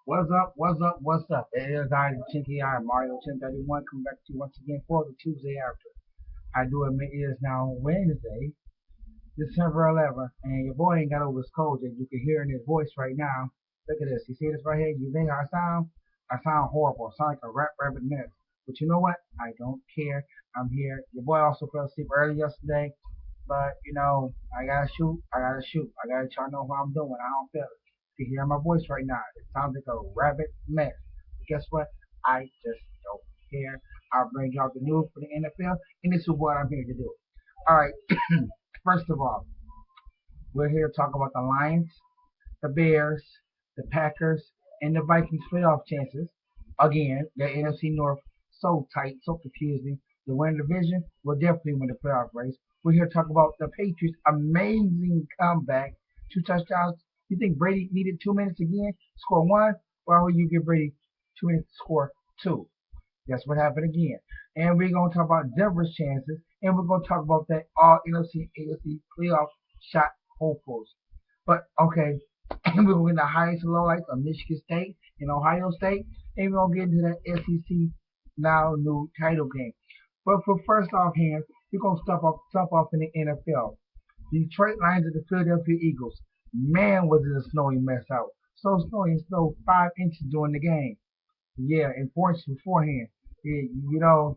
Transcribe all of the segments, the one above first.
What's up? What's up? What's up? It is I, the Chinky I, Mario 1031, coming back to you once again for the Tuesday after. I do admit it is now Wednesday, December 11th, and your boy ain't got over his cold yet. You can hear in his voice right now. Look at this. You see this right here? You think I sound? I sound horrible. I sound like a rap rabbit mess. But you know what? I don't care. I'm here. Your boy also fell asleep early yesterday, but I gotta shoot. I gotta shoot. I gotta try to know what I'm doing. I don't feel it. You can hear my voice right now. It sounds like a rabbit mess. But guess what? I just don't care. I'll bring y'all the news for the NFL, and this is what I'm here to do. All right. First of all, we're here to talk about the Lions, the Bears, the Packers, and the Vikings playoff chances. Again, the NFC North so tight, so confusing. The win division will definitely win the playoff race. We're here to talk about the Patriots' amazing comeback, 2 touchdowns. You think Brady needed 2 minutes again to score one? Why would you give Brady 2 minutes to score two? That's what happened again. And we're going to talk about Denver's chances, and we're going to talk about that all NFC AFC playoff shot hopefuls. But okay, and we're going to get the highest and lowlights of Michigan State and Ohio State, and we're going to get into that SEC now new title game. But for first offhand, we're going to stop off in the NFL. The Detroit Lions and the Philadelphia Eagles. Man, was it a snowy mess out. So snowy, it snowed 5 inches during the game. Yeah, and 4 inches beforehand. Yeah,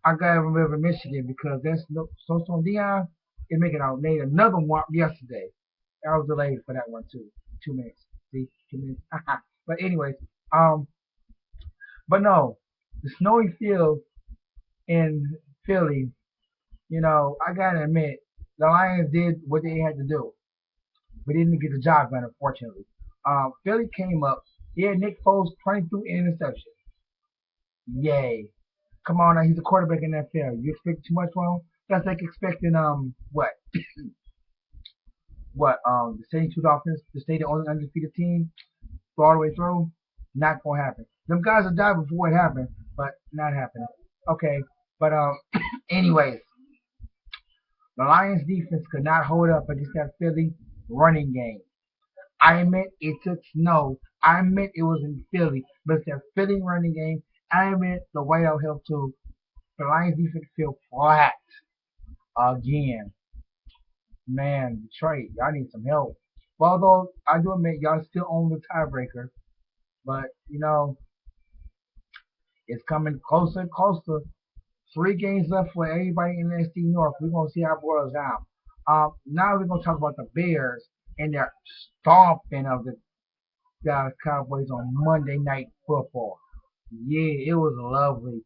I gotta remember Michigan because that's no so Dion. It make it out. Made another one yesterday. I was delayed for that one too. 2 minutes. See, 2 minutes. But anyways, um, but no, the snowy field in Philly. I gotta admit, the Lions did what they had to do, but they didn't get the job done. Unfortunately, Philly came up. Yeah, Nick Foles 22 interception. Yay. Come on now, he's a quarterback in the NFL. You expect too much from him? That's like expecting the Saints Dolphins to stay the only undefeated team go all the way through? Not gonna happen. Them guys will die before it happened, but not happening. Okay. But anyways, the Lions defense could not hold up against that Philly running game. I admit it took snow. I admit it was in Philly, but it's that Philly running game. I admit the whiteout helped too. The Lions defense feel flat again. Man, Detroit, y'all need some help. Well, though, I do admit y'all still own the tiebreaker, but it's coming closer and closer. 3 games left for everybody in the NFC North. We're gonna see how it boils down. Now we're gonna talk about the Bears and their stomping of the Dallas Cowboys on Monday Night Football. Yeah, it was lovely.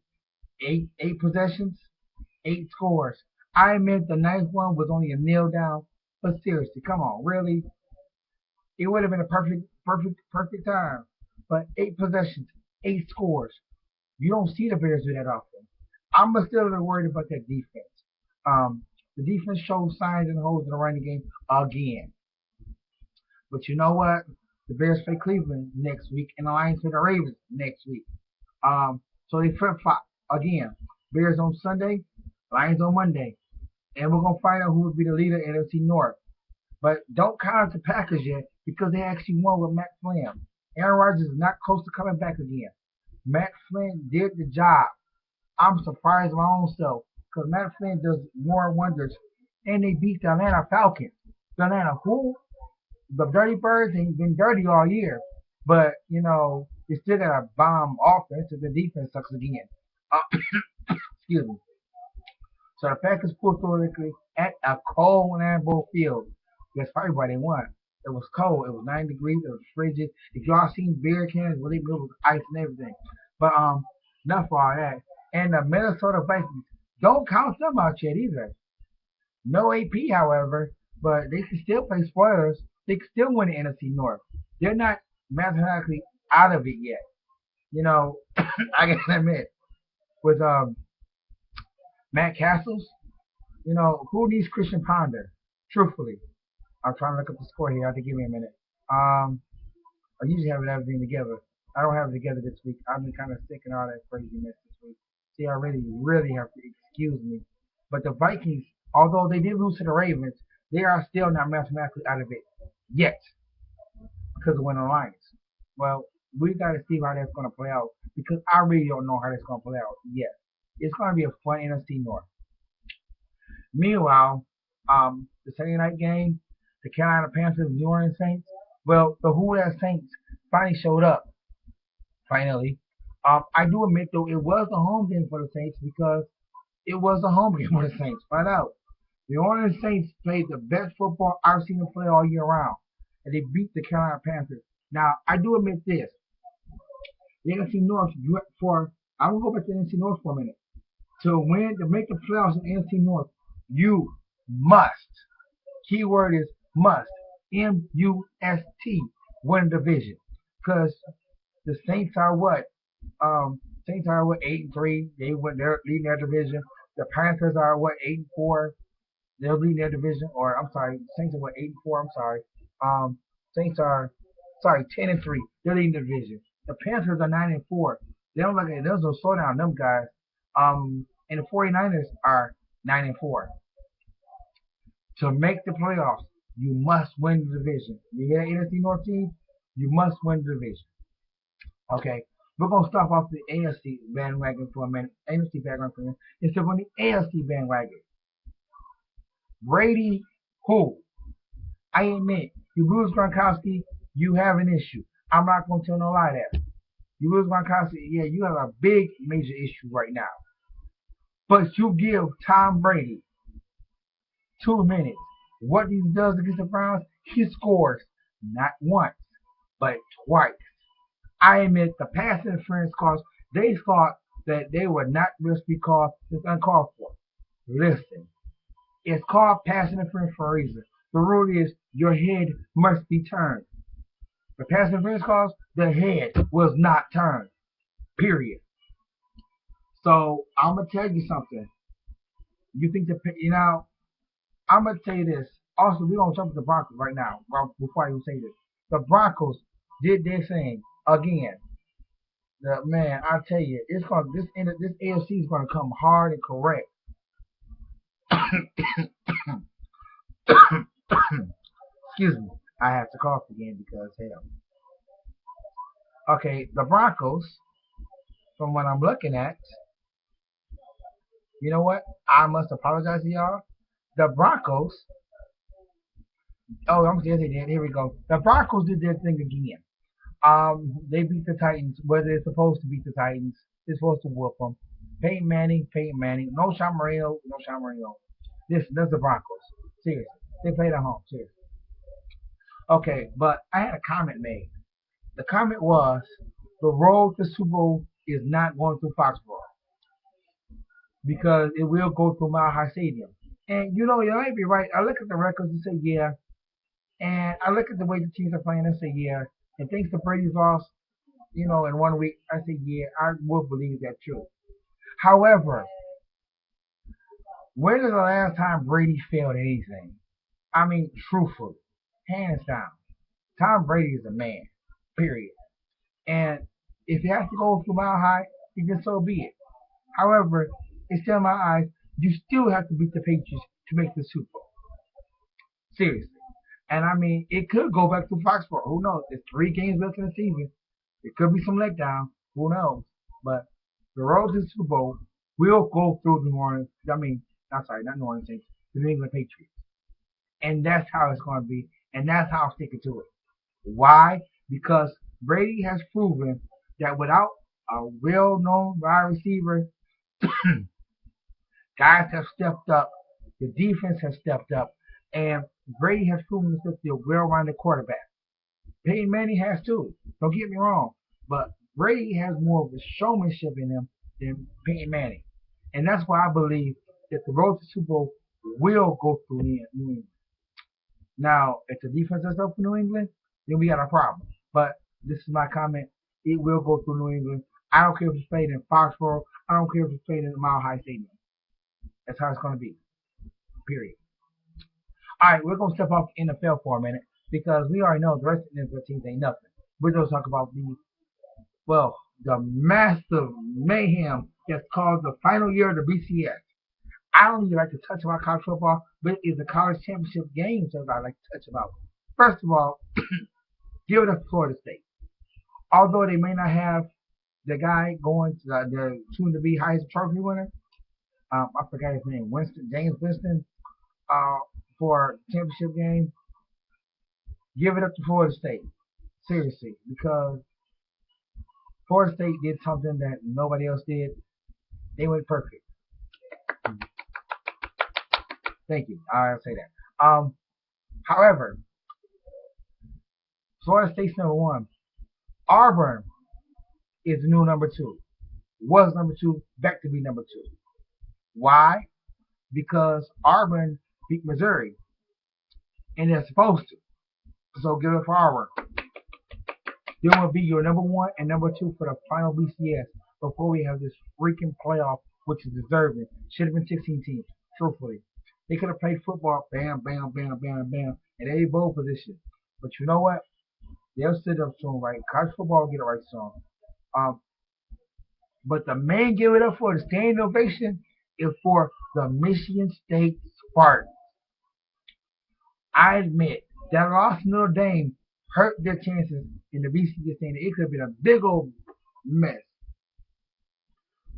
Eight possessions, 8 scores. I admit the ninth one was only a kneel down, but seriously, come on, really? It would have been a perfect time. But 8 possessions, 8 scores. You don't see the Bears do that often. I'm still worried about that defense. The defense showed signs and holes in the running game again. But you know what? The Bears play Cleveland next week, and the Lions play the Ravens next week. So they flip flop again. Bears on Sunday, Lions on Monday, and we're gonna find out who will be the leader in NFC North. But don't count out the Packers yet because they actually won with Matt Flynn. Aaron Rodgers is not close to coming back again. Matt Flynn did the job. I'm surprised my own self because Matt Flynn does more wonders. And they beat the Atlanta Falcons. The Atlanta who? The Dirty Birds ain't been dirty all year. But, they still got a bomb offense and the defense sucks again. Excuse me. So the Packers pulled through at a cold Lambeau Field. That's probably why they won. It was cold. It was 9 degrees. It was frigid. If y'all seen beer cans, well, they built with ice and everything. But enough for all that. And the Minnesota Vikings, don't count them out yet either. No AP, however, but they can still play spoilers. They can still win the NFC North. They're not mathematically out of it yet. I gotta admit, with Matt Castles, who needs Christian Ponder? Truthfully, I'm trying to look up the score here. I have to give me a minute. I usually have everything together. I don't have it together this week. I've been kind of sick and all that craziness this week. See, I really, really have to excuse me. But the Vikings, although they did lose to the Ravens, they are still not mathematically out of it yet because of winning the Lions. Well, we got to see how that's going to play out because I really don't know how that's going to play out yet. It's going to be a fun NFC North. Meanwhile, the Sunday night game, the Carolina Panthers, New Orleans Saints. Well, the Who That Saints finally showed up. Finally, I do admit though it was a home game for the Saints because it was a home game for the Saints. Find out. The New Orleans Saints played the best football I've seen them play all year round, and they beat the Carolina Panthers. Now, I do admit this. The NFC North, I'm gonna go back to the NFC North for a minute. To make the playoffs in the NFC North, you must. Keyword is must. MUST. Win the division. Because the Saints are what? Saints are what 8-3. They're leading their division. The Panthers are what 8-4. They're leading their division. Or I'm sorry, Saints are what 8-4. I'm sorry. Saints are 10-3. They're leading the division. The Panthers are 9-4. They don't look at there's no slowdown them guys. And the 49ers are 9-4. To make the playoffs, you must win the division. You get an NFC North team, you must win the division. Okay, we're gonna start off the AFC bandwagon for a minute. NFC bandwagon for a minute. Instead of the AFC bandwagon. Brady, who? I admit, you lose Gronkowski, you have an issue. I'm not gonna tell no lie there. You lose Gronkowski, yeah, you have a big major issue right now. But you give Tom Brady 2 minutes. What he does against the Browns, he scores not once, but twice. I admit the pass interference calls, they thought that they would not just be called, it's uncalled for. Listen, it's called pass interference for a reason. The rule is your head must be turned. The pass interference calls, the head was not turned. Period. So I'm gonna tell you something. You think I'm gonna say this. Also, we don't jump to the Broncos right now. Before I even say this, the Broncos did their thing again. Man, I tell you, this AFC is gonna come hard and correct. Excuse me, I have to cough again because hell. Okay, the Broncos, from what I'm looking at, you know what? I must apologize to y'all. The Broncos. Oh, yes, they did. Here we go. The Broncos did their thing again. They beat the Titans, whether they're supposed to beat the Titans. They're supposed to whoop them. Peyton Manning. No Sean Marino. That's the Broncos. Seriously. They played at home. Seriously. Okay, but I had a comment made. The comment was, the road to Super Bowl is not going through Foxborough because it will go through Mile High Stadium. And you might be right. I look at the records and say, yeah. And I look at the way the teams are playing and say, yeah. And thanks to Brady's loss, in 1 week, I say, yeah, I will believe that true. However, when is the last time Brady failed anything? I mean, truthfully, hands down, Tom Brady is a man, period. And if you have to go through Mile High, then so be it. However, it's still in my eyes, you still have to beat the Patriots to make the Super Bowl. Seriously. And I mean, it could go back to Foxborough. Who knows? There's 3 games left in the season. It could be some letdown. Who knows? But the road to the Super Bowl will go through New Orleans. Not New Orleans Saints. The New England Patriots. And that's how it's going to be. And that's how I'm sticking to it. Why? Because Brady has proven that without a well-known wide receiver, guys have stepped up. The defense has stepped up. And Brady has proven himself to be a well-rounded quarterback. Peyton Manning has too. Don't get me wrong. But Brady has more of a showmanship in him than Peyton Manning. And that's why I believe that the road to Super Bowl will go through New England. Now, if the defense is up for New England, then we got a problem. But this is my comment. It will go through New England. I don't care if it's played in Foxborough. I don't care if it's played in the Mile High Stadium. That's how it's going to be. Period. All right, we're going to step off the NFL for a minute because we already know the rest of the NFL teams ain't nothing. We're going to talk about the massive mayhem that's called the final year of the BCS. I don't even like to touch about college football, but it's the college championship games that I like to touch about. First of all, give it up to Florida State. Although they may not have the guy going to the soon to be highest trophy winner, I forgot his name, James Winston, uh, for championship game. Give it up to Florida State, seriously, because Florida State did something that nobody else did. They went perfect. Thank you. I'll say that. However, Florida State's number one. Auburn is the new number two. Was number two, back to be number two. Why? Because Auburn beat Missouri, and they're supposed to. So give it for Auburn. They will be your number one and number two for the final BCS before we have this freaking playoff, which is deserving. Should have been 16 teams, truthfully. They could have played football, bam, bam, bam, bam, bam, and they bowl position. But you know what? They'll sit up soon, right? College football will get it right soon. Um, but the main give it up for the standing ovation is for the Michigan State Spartans. I admit that loss to Notre Dame hurt their chances in the BCS thing. It could have been a big old mess.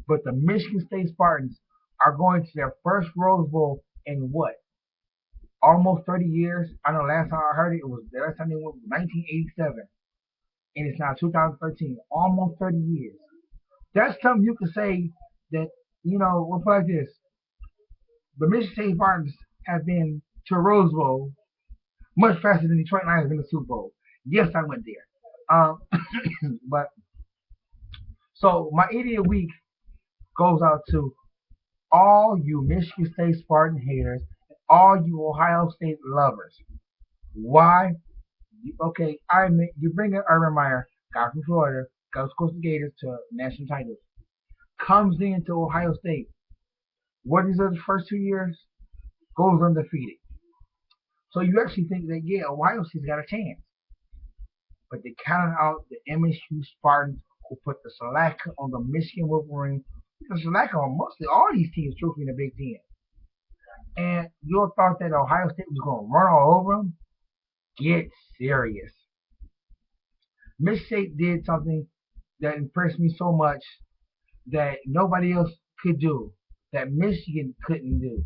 But the Michigan State Spartans are going to their first Rose Bowl in what? Almost 30 years. I know last time I heard it, the last time they went was 1987. And it's now 2013. Almost 30 years. That's something you could say that, we'll put it like this. The Michigan State Spartans have been to Rose Bowl much faster than Detroit Lions in the Super Bowl. Yes, I went there. But so my idiot week goes out to all you Michigan State Spartan haters, and all you Ohio State lovers. Why? Okay, I admit you bring in Urban Meyer, guy from Florida, goes Coastal Gators to national titles, comes into Ohio State. What is the first 2 years? Goes undefeated. So you actually think that, yeah, Ohio State's got a chance. But they counted out the MSU Spartans who put the slack on the Michigan Wolverines. The slack on mostly all these teams, truthfully, in the Big Ten. And you thought that Ohio State was going to run all over them? Get serious. Michigan State did something that impressed me so much that nobody else could do, that Michigan couldn't do.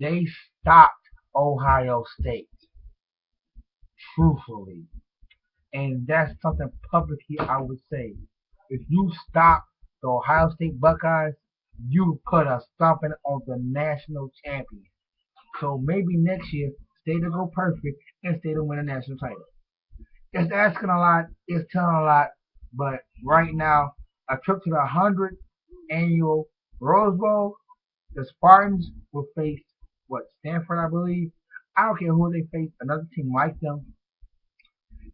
They stopped Ohio State, truthfully. And that's something publicly I would say. If you stop the Ohio State Buckeyes, you put a stomping on the national champion. So maybe next year, State will go perfect and State will win a national title. It's asking a lot, it's telling a lot, but right now, a trip to the 100th annual Rose Bowl, the Spartans will face, Stanford, I believe. I don't care who they face, another team like them.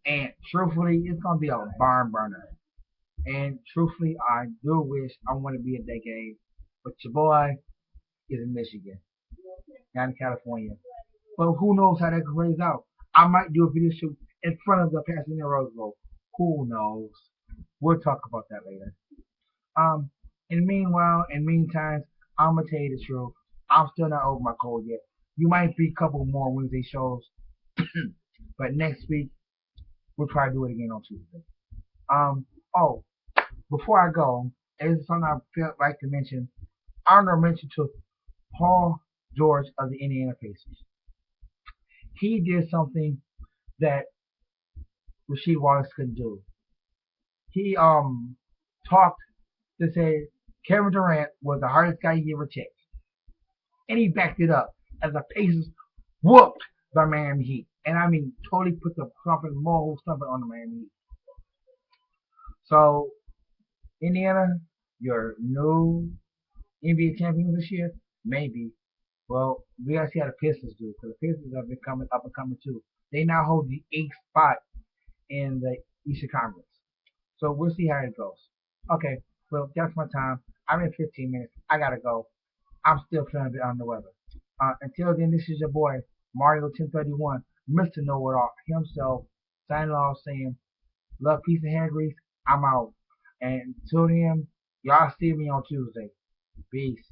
And truthfully, it's going to be a barn burner. And truthfully, I do wish I want to be at that game. But your boy is in Michigan, not in California. But who knows how that plays out? I might do a video shoot in front of the Pasadena Rose Bowl. Who knows? We'll talk about that later. In meantime, I'm gonna tell you the truth. I'm still not over my cold yet. You might be a couple more Wednesday shows, but next week we'll try to do it again on Tuesday. Oh, before I go, there's something I felt like to mention. I want to mention to Paul George of the Indiana Pacers. He did something that Rasheed Wallace couldn't do. He talked to say Kevin Durant was the hardest guy he ever checked. And he backed it up as the Pacers whooped the Miami Heat. And I mean totally put the moral stumping on the Miami Heat. So Indiana, your new NBA champions this year? Maybe. Well, we gotta see how the Pistons do, because the Pistons have been coming up and coming too. They now hold the 8th spot in the Eastern Conference. So we'll see how it goes. Okay, well, that's my time. I'm in 15 minutes. I gotta go. I'm still feeling a bit under the weather. Until then, this is your boy, Mario 1031, Mr. Know It All himself, signing off saying, love, peace, and hand grease. I'm out. And until then, y'all see me on Tuesday. Peace.